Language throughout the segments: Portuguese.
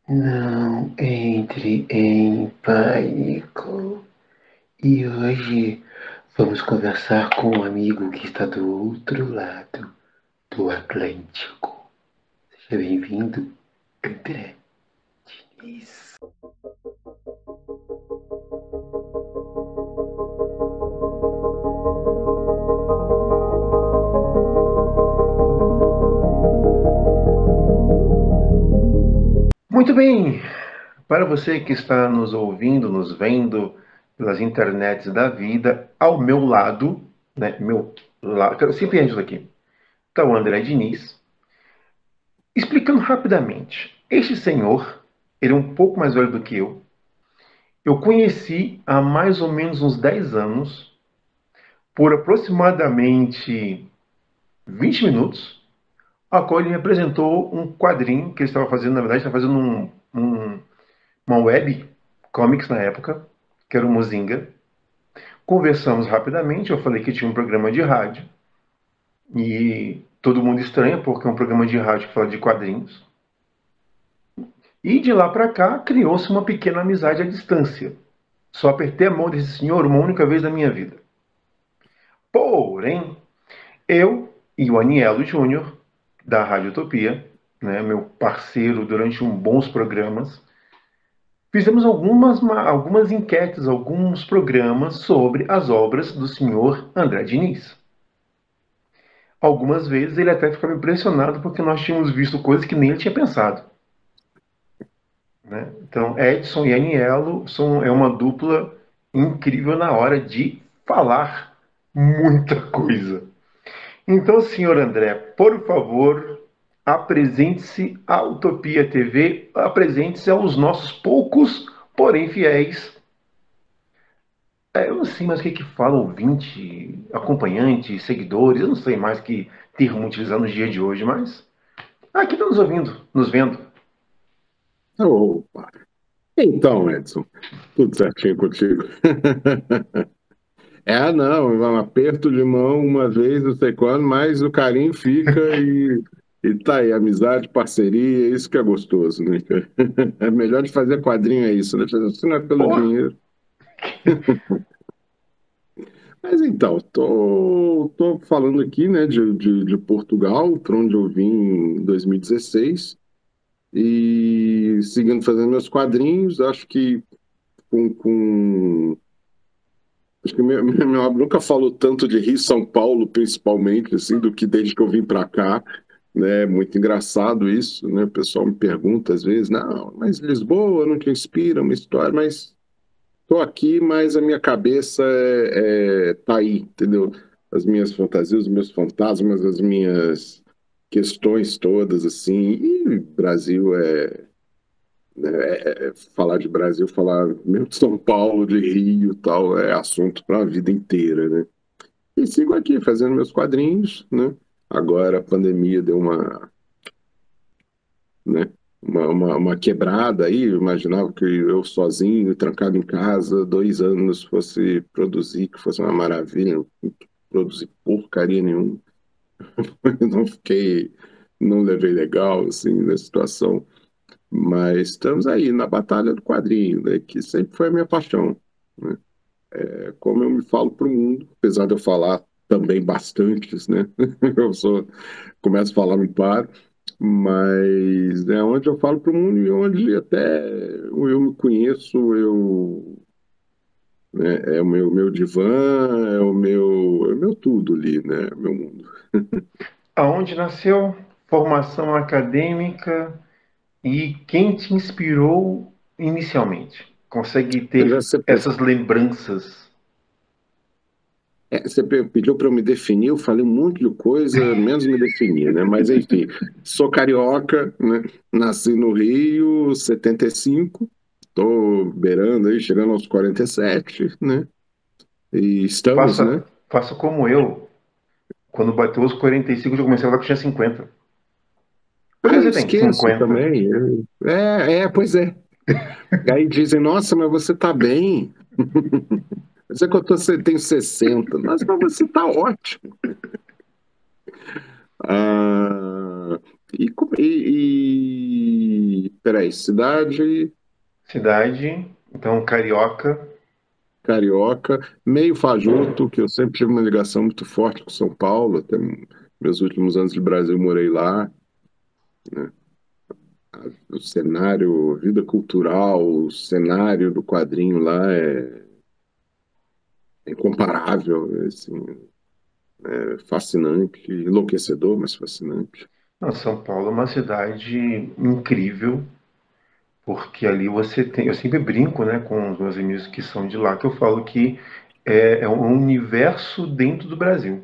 Não entre em pânico. E hoje vamos conversar com um amigo que está do outro lado do Atlântico. Seja bem-vindo, André Diniz. Muito bem, para você que está nos ouvindo, nos vendo pelas internets da vida, ao meu lado, né, quero sempre entro aqui, está o André Diniz. Explicando rapidamente, este senhor, ele é um pouco mais velho do que eu. Eu conheci há mais ou menos uns 10 anos, por aproximadamente 20 minutos, a qual ele me apresentou um quadrinho que ele estava fazendo, na verdade, estava fazendo uma web comics na época, que era o Mozinga. Conversamos rapidamente, eu falei que tinha um programa de rádio, e todo mundo estranha, porque é um programa de rádio que fala de quadrinhos. E de lá para cá, criou-se uma pequena amizade à distância. Só apertei a mão desse senhor uma única vez na minha vida. Porém, eu e o Anielo Júnior, da Rádio Utopia, né, meu parceiro durante bons programas, fizemos algumas enquetes, alguns programas sobre as obras do senhor André Diniz. Algumas vezes ele até ficava impressionado porque nós tínhamos visto coisas que nem ele tinha pensado. Né? Então, Edson e Anielo é uma dupla incrível na hora de falar muita coisa. Então, senhor André, por favor, apresente-se à Utopia TV, apresente-se aos nossos poucos, porém fiéis. Eu não sei mais o que fala ouvinte, acompanhante, seguidores, eu não sei mais que termo utilizar nos dias de hoje, mas aqui está nos ouvindo, nos vendo. Opa. Então, Edson, tudo certinho contigo? Não, um aperto de mão uma vez, não sei quando, mas o carinho fica e tá aí, amizade, parceria, isso que é gostoso, né? É melhor de fazer quadrinho, é isso, né? Se não é pelo Pô, dinheiro. Mas então, tô falando aqui, né, de Portugal, para onde eu vim em 2016, e seguindo fazendo meus quadrinhos, acho que com acho que minha obra nunca falou tanto de Rio e São Paulo, principalmente, assim, do que desde que eu vim para cá, né? Muito engraçado isso, né? O pessoal me pergunta às vezes, não, mas Lisboa não te inspira uma história, mas estou aqui, mas a minha cabeça tá aí, entendeu? As minhas fantasias, os meus fantasmas, as minhas questões todas, assim, e Brasil falar de Brasil, falar mesmo de São Paulo, de Rio e tal, é assunto para a vida inteira, né? E sigo aqui fazendo meus quadrinhos, né? Agora a pandemia deu né, uma quebrada aí. Eu imaginava que eu sozinho, trancado em casa, 2 anos fosse produzir, que fosse uma maravilha, não produzir porcaria nenhuma. Não fiquei, não levei legal, assim, na situação. Mas estamos aí na batalha do quadrinho, né, que sempre foi a minha paixão, né? Como eu me falo para o mundo, apesar de eu falar também bastantes, né? Eu começo a falar, não paro, mas é onde eu falo para o mundo e onde até eu me conheço, né, é o meu divã, é o meu tudo ali, né? Meu mundo. aonde nasceu, formação acadêmica e quem te inspirou inicialmente? Consegue Mas ter essas lembranças? você pediu para eu me definir, eu falei um monte de coisa, menos me definir, né? Mas enfim, sou carioca, né? Nasci no Rio, 75, estou beirando aí, chegando aos 47, né? E estamos, né? Faça como eu. Quando bateu os 45, eu já comecei a falar que tinha 50. Quantos Ah, anos eu você tem? esqueço 50. também. Pois é. Aí dizem, nossa, mas você tá bem. Mas é que tenho 60. Mas você tá ótimo. Ah, Peraí, cidade, Cidade, então carioca. carioca, meio fajuto, que eu sempre tive uma ligação muito forte com São Paulo, até meus últimos anos de Brasil eu morei lá, né? O cenário, a vida cultural, o cenário do quadrinho lá é incomparável, é, assim, é fascinante, enlouquecedor, mas fascinante. Não, São Paulo é uma cidade incrível, porque ali você tem. Eu sempre brinco, né, com os meus amigos que são de lá, que eu falo que é um universo dentro do Brasil.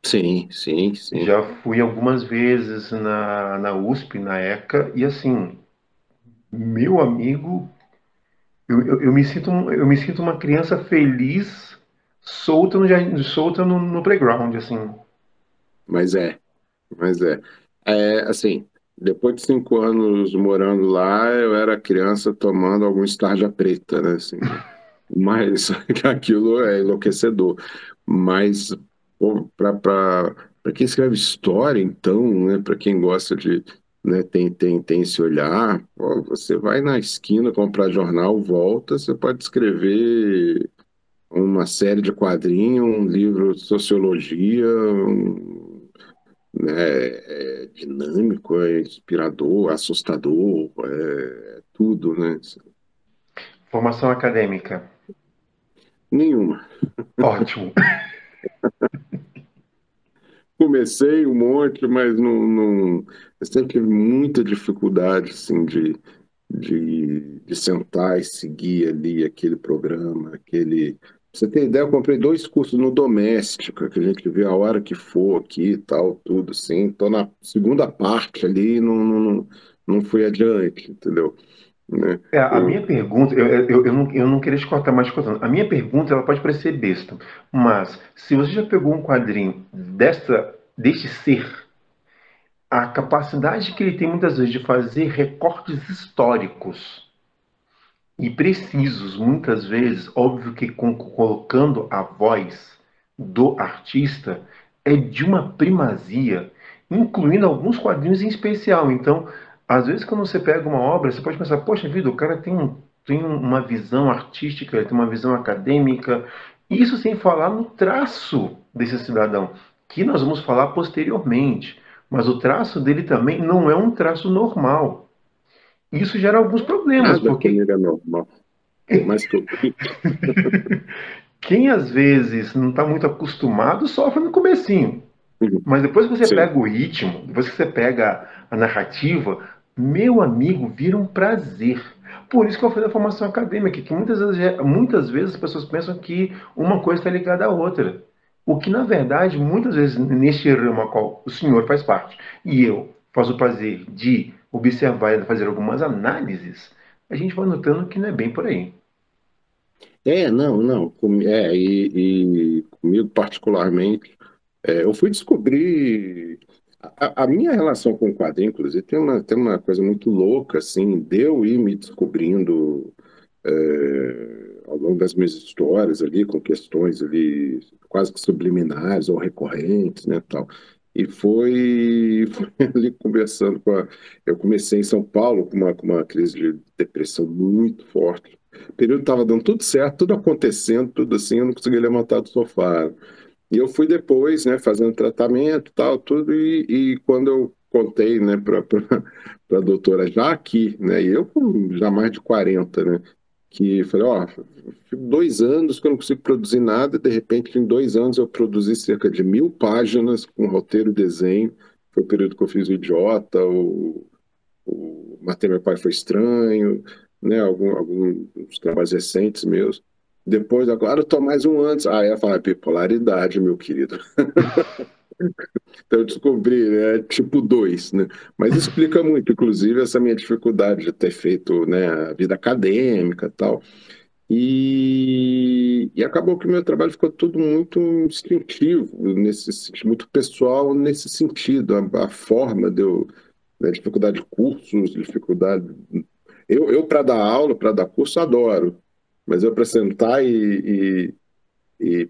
Sim, sim, sim. Já fui algumas vezes na USP, na ECA, e assim, meu amigo, eu me sinto uma criança feliz, solta no, solta no playground, assim. Mas é, mas é. É, assim, depois de 5 anos morando lá, eu era criança tomando algum tarja preta, né? Assim, mas aquilo é enlouquecedor. Mas para quem escreve história, então, né? Para quem gosta de, né? Tem esse olhar. Pô, você vai na esquina comprar jornal, volta, você pode escrever uma série de quadrinhos, um livro de sociologia, né, é dinâmico, é inspirador, assustador, é tudo, né? Formação acadêmica. Nenhuma. Ótimo. Comecei um monte, mas eu sempre tive muita dificuldade, assim, de sentar e seguir ali aquele programa, aquele... Pra você ter ideia, eu comprei 2 cursos no Doméstica, que a gente vê a hora que for aqui e tal, tudo, assim. Tô na segunda parte ali e não fui adiante, entendeu? Né? É, a Eu, minha pergunta, eu não queria te cortar mais te cortando. A minha pergunta, ela pode parecer besta, mas se você já pegou um quadrinho deste ser, a capacidade que ele tem muitas vezes de fazer recortes históricos e precisos, muitas vezes, óbvio que colocando a voz do artista, é de uma primazia, incluindo alguns quadrinhos em especial. Então, às vezes, quando você pega uma obra, você pode pensar, poxa vida, o cara tem uma visão artística, ele tem uma visão acadêmica, isso sem falar no traço desse cidadão, que nós vamos falar posteriormente. Mas o traço dele também não é um traço normal. Isso gera alguns problemas, nada porque comigo é normal, por mais que eu tente. quem às vezes não está muito acostumado sofre no comecinho. Uhum. Mas depois que você Sim. pega o ritmo, depois que você pega a narrativa, meu amigo, vira um prazer. Por isso que eu fiz a formação acadêmica, que muitas vezes as pessoas pensam que uma coisa está ligada à outra. O que, na verdade, muitas vezes, neste ramo a qual o senhor faz parte, e eu faço o prazer de observar e fazer algumas análises, a gente vai notando que não é bem por aí. Não. E comigo particularmente, eu fui descobrir. A minha relação com o quadrinho, inclusive, tem uma coisa muito louca, assim, de eu ir me descobrindo ao longo das minhas histórias ali, com questões ali quase que subliminares ou recorrentes, né, tal. E foi ali conversando Eu comecei em São Paulo com uma crise de depressão muito forte. O período estava dando tudo certo, tudo acontecendo, tudo assim, eu não conseguia levantar do sofá. E eu fui depois, né, fazendo tratamento, tal, tudo, e quando eu contei, né, para a doutora já aqui, né, e eu com já mais de 40, né, que falei, ó, fico 2 anos que eu não consigo produzir nada, de repente em 2 anos eu produzi cerca de 1.000 páginas com roteiro e desenho, foi o período que eu fiz o Idiota, o Matei Meu Pai Foi Estranho, né, alguns trabalhos recentes meus. Depois, agora eu tô mais um antes. Ah, ela fala, bipolaridade, meu querido. Então eu descobri, né, tipo 2, né? Mas explica muito, inclusive, essa minha dificuldade de ter feito, né, a vida acadêmica e tal. E acabou que o meu trabalho ficou tudo muito instintivo, nesse sentido, muito pessoal nesse sentido. A forma de eu, né, dificuldade de cursos, dificuldade. Eu para dar aula, para dar curso, adoro. Mas eu para sentar e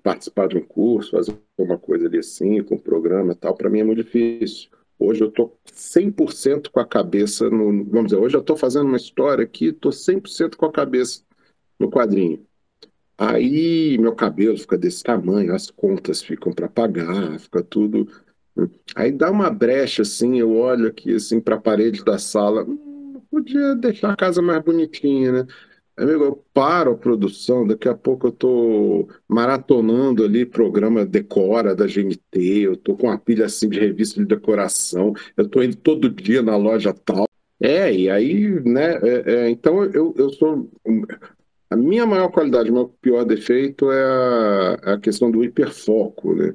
participar de um curso, fazer uma coisa ali assim, com um programa e tal, para mim é muito difícil. Hoje eu estou 100% com a cabeça no. Vamos dizer, hoje eu estou fazendo uma história aqui, estou 100% com a cabeça no quadrinho. Aí meu cabelo fica desse tamanho, as contas ficam para pagar, fica tudo. Aí dá uma brecha assim, eu olho aqui assim para a parede da sala, podia deixar a casa mais bonitinha, né? Amigo, eu paro a produção, daqui a pouco eu tô maratonando ali programa Decora da GNT, eu tô com uma pilha assim de revista de decoração, eu tô indo todo dia na loja tal. E aí, né, então eu sou. A minha maior qualidade, o meu pior defeito é a questão do hiperfoco, né?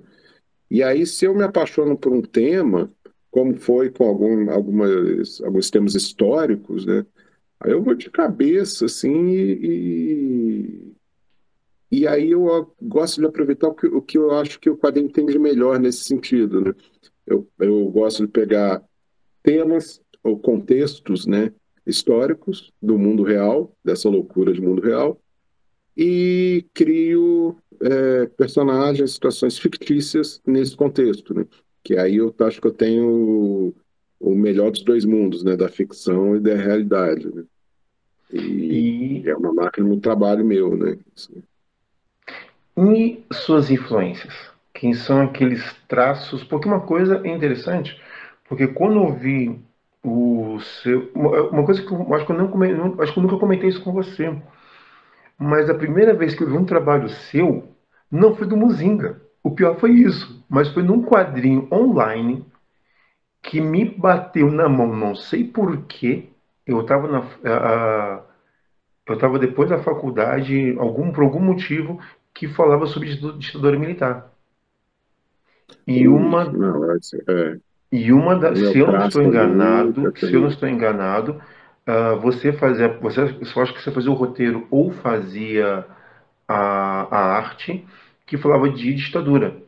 E aí, se eu me apaixono por um tema, como foi com alguns temas históricos, né? Aí eu vou de cabeça, assim, e aí eu gosto de aproveitar o que eu acho que o quadrinho tem de melhor nesse sentido, né? Eu gosto de pegar temas ou contextos, né, históricos do mundo real, dessa loucura de mundo real, e crio personagens, situações fictícias nesse contexto, né? Que aí eu acho que eu tenho o melhor dos dois mundos, né? Da ficção e da realidade, né? E E, é uma máquina de trabalho meu, né? e suas influências? Quem são aqueles traços? Porque uma coisa é interessante, porque quando eu vi o seu. Uma coisa que eu acho que eu não, acho que eu nunca comentei isso com você, mas a primeira vez que eu vi um trabalho seu não foi do Muzinga. O pior foi isso, mas foi num quadrinho online que me bateu na mão, não sei por quê. Eu estava eu estava depois da faculdade, por algum motivo, que falava sobre ditadura militar. E Ui, uma, não, meu se eu não estou traço ali, enganado, se eu não também. estou enganado, eu acho que você fazia o roteiro ou fazia a arte que falava de ditadura.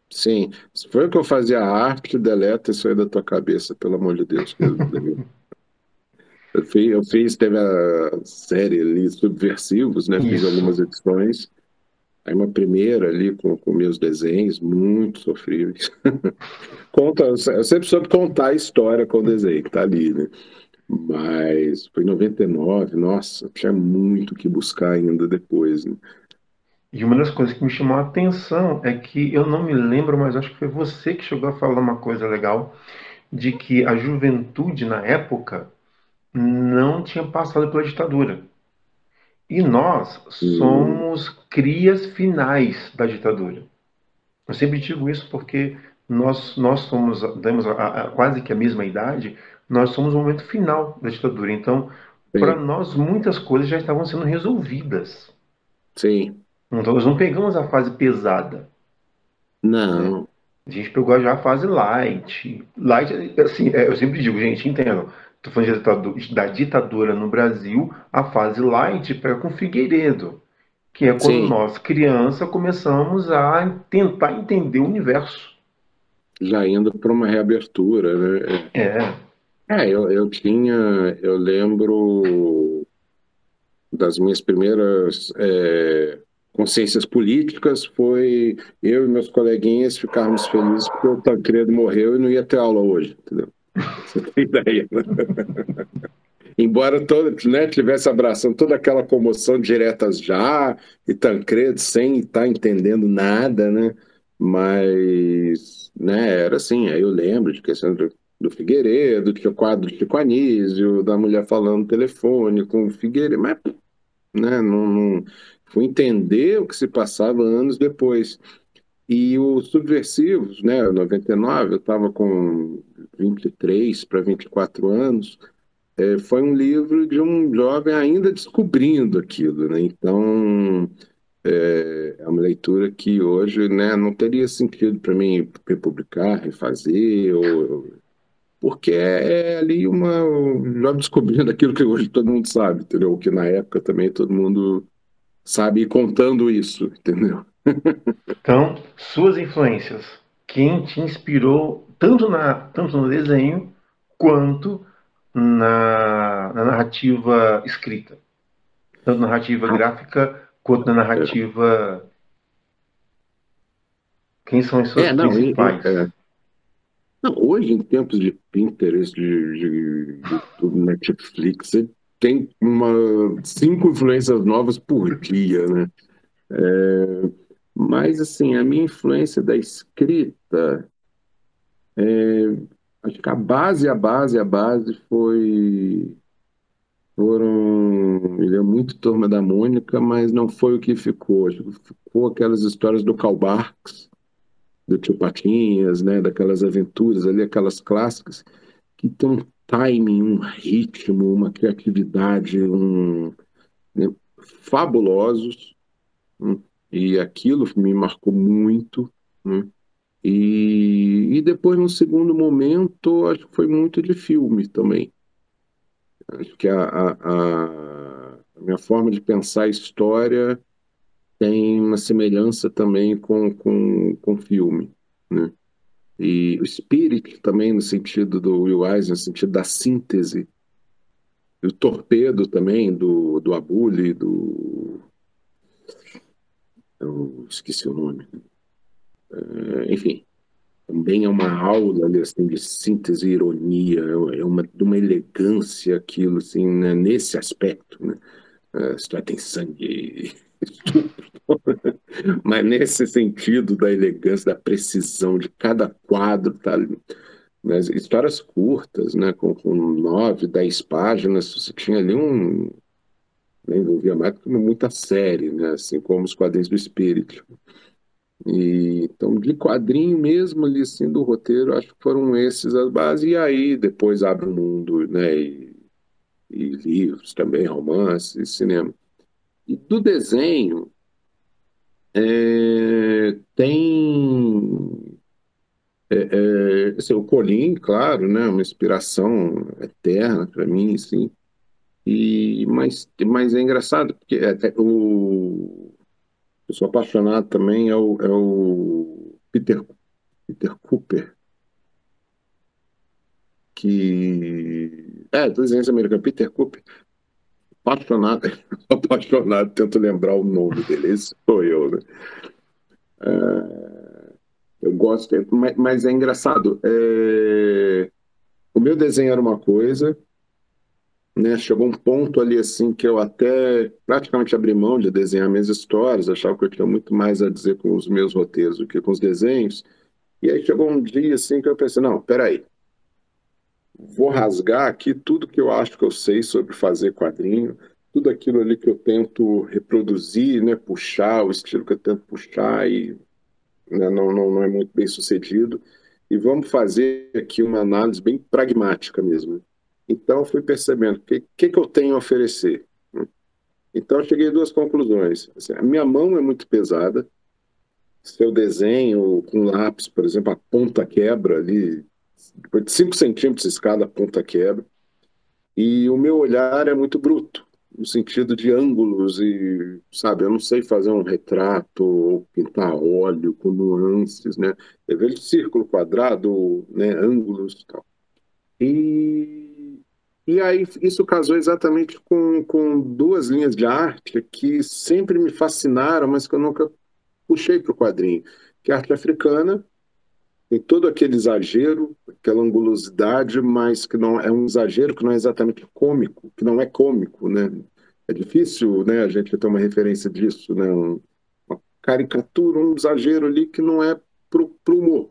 Sim, se foi o que eu fazia a arte, deleta isso aí da tua cabeça, pelo amor de Deus. Teve a série ali, Subversivos, né? Fiz Isso. algumas edições. Aí uma primeira ali com meus desenhos, muito sofríveis. Eu sempre soube contar a história com o desenho, que tá ali, né? Mas foi em 99, nossa, tinha muito que buscar ainda depois, né? E uma das coisas que me chamou a atenção é que eu não me lembro, mas acho que foi você que chegou a falar uma coisa legal, de que a juventude na época não tinha passado pela ditadura. E nós Hum, somos crias finais da ditadura. Eu sempre digo isso porque nós somos, temos quase que a mesma idade, nós somos o momento final da ditadura. Então, para sim, nós, muitas coisas já estavam sendo resolvidas. sim. Então, nós não pegamos a fase pesada, né? Não, A gente pegou já a fase light. Light, assim, eu sempre digo, gente, entendam. Estou falando da ditadura no Brasil, a fase light pega com Figueiredo, que é quando sim, nós, criança, começamos a tentar entender o universo. já indo para uma reabertura, né? É, Eu lembro das minhas primeiras consciências políticas foi eu e meus coleguinhas ficarmos felizes porque o Tancredo morreu e não ia ter aula hoje, entendeu? Você tem ideia, né? Embora né, tivesse abraçando toda aquela comoção diretas já e Tancredo sem estar entendendo nada, né? Mas, né, era assim, aí eu lembro de questão do Figueiredo, tinha o quadro de Chico Anísio, da mulher falando no telefone com o Figueiredo, mas né? Não fui entender o que se passava anos depois. E os Subversivos, né? 99, eu estava com 23 para 24 anos. Foi um livro de um jovem ainda descobrindo aquilo, né? Então, é uma leitura que hoje, né, não teria sentido para mim republicar, refazer, porque é ali um jovem descobrindo aquilo que hoje todo mundo sabe, entendeu? Que na época também todo mundo sabe, ir contando isso, entendeu? então, suas influências. Quem te inspirou tanto no desenho quanto na narrativa escrita. Tanto na narrativa gráfica quanto na É, narrativa. Quem são as suas não, principais? Não, hoje, em tempos de Pinterest, de YouTube, Netflix, você tem 5 influências novas por dia, né? É, mas, assim, a minha influência da escrita, acho que a base ele é muito Turma da Mônica, mas não foi o que ficou. Acho que ficou aquelas histórias do Karl Barks, do Tio Patinhas, né? Daquelas aventuras ali, aquelas clássicas, que tem um timing, um ritmo, uma criatividade, né, fabulosos, né? E aquilo me marcou muito, né? E depois, no segundo momento, acho que foi muito de filme também. Acho que a minha forma de pensar a história tem uma semelhança também com filme, né? E o Spirit também, no sentido do Will Eisner, no sentido da síntese. E o Torpedo também, do Abule, eu esqueci o nome. Enfim, também é uma aula ali, assim, de síntese e ironia, de uma elegância aquilo, assim, né, nesse aspecto, né? A história tem sangue, estupro, mas nesse sentido da elegância, da precisão de cada quadro, tá ali. Mas histórias curtas, né, com 9, 10 páginas, você tinha ali né, envolvia mais que muita série, né, assim como os quadrinhos do Espírito. E, então, de quadrinho mesmo ali, assim, do roteiro, acho que foram esses as bases, e aí depois abre o mundo, né, e livros também, romances, cinema. E do desenho, tem assim, o Colin, claro, né, uma inspiração eterna para mim, assim. Mas é engraçado, porque eu sou apaixonado também é o Peter Cooper, que é desenhos americanos, Peter Cooper, apaixonado, apaixonado, tento lembrar o nome dele, esse sou eu, né? Eu gosto, mas é engraçado. O meu desenho era uma coisa, né? Chegou um ponto ali assim que eu até praticamente abri mão de desenhar minhas histórias, achava que eu tinha muito mais a dizer com os meus roteiros do que com os desenhos. E aí chegou um dia assim que eu pensei, não, peraí, vou rasgar aqui tudo que eu acho que eu sei sobre fazer quadrinho, tudo aquilo ali que eu tento reproduzir, né, puxar, o estilo que eu tento puxar e, né, não é muito bem sucedido. E vamos fazer aqui uma análise bem pragmática mesmo. Então, eu fui percebendo o que eu tenho a oferecer. Então, eu cheguei a duas conclusões. Assim, a minha mão é muito pesada. Se eu desenho com lápis, por exemplo, a ponta quebra ali, depois de 5 centímetros de escada, a ponta quebra. E o meu olhar é muito bruto, no sentido de ângulos e, sabe, eu não sei fazer um retrato ou pintar óleo com nuances, né? Eu vejo círculo, quadrado, né, ângulos e tal. E, e aí isso casou exatamente com duas linhas de arte que sempre me fascinaram, mas que eu nunca puxei para o quadrinho, que é a arte africana, tem todo aquele exagero, aquela angulosidade, mas que não é um exagero que não é exatamente cômico, que não é cômico, né? É difícil, né, a gente ter uma referência disso, né? Uma caricatura, um exagero ali que não é pro humor.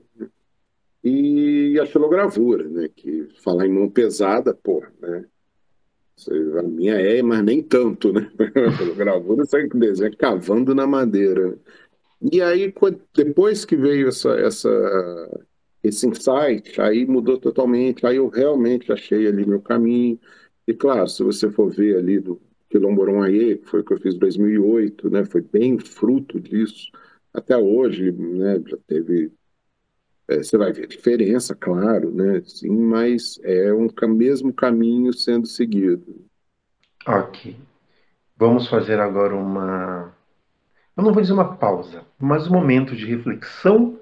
E a xilogravura, né? Que falar em mão pesada, pô, né? A minha é, mas nem tanto, né? A xilogravura sai com desenho cavando na madeira. E aí, depois que veio esse insight, aí mudou totalmente. Aí eu realmente achei ali meu caminho. E claro, se você for ver ali do Quilomboron Aie, que foi o que eu fiz em 2008, né? Foi bem fruto disso. Até hoje, né? Já teve. Você vai ver a diferença, claro, né? Sim, mas é mesmo caminho sendo seguido. Ok. Vamos fazer agora uma. Eu não vou dizer uma pausa, mas um momento de reflexão.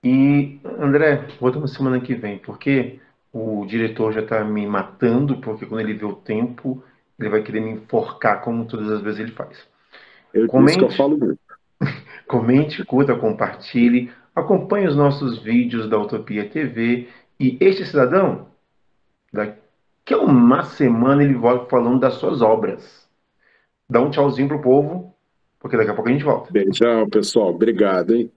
E, André, voltamos semana que vem, porque o diretor já está me matando, porque quando ele vê o tempo, ele vai querer me enforcar, como todas as vezes ele faz. Eu disse que eu Comente, falo muito. comente, curta, compartilhe. Acompanhe os nossos vídeos da Utopia TV. E este cidadão, daqui a uma semana, ele volta falando das suas obras. Dá um tchauzinho pro povo, porque daqui a pouco a gente volta. Beijão, pessoal. Obrigado, hein?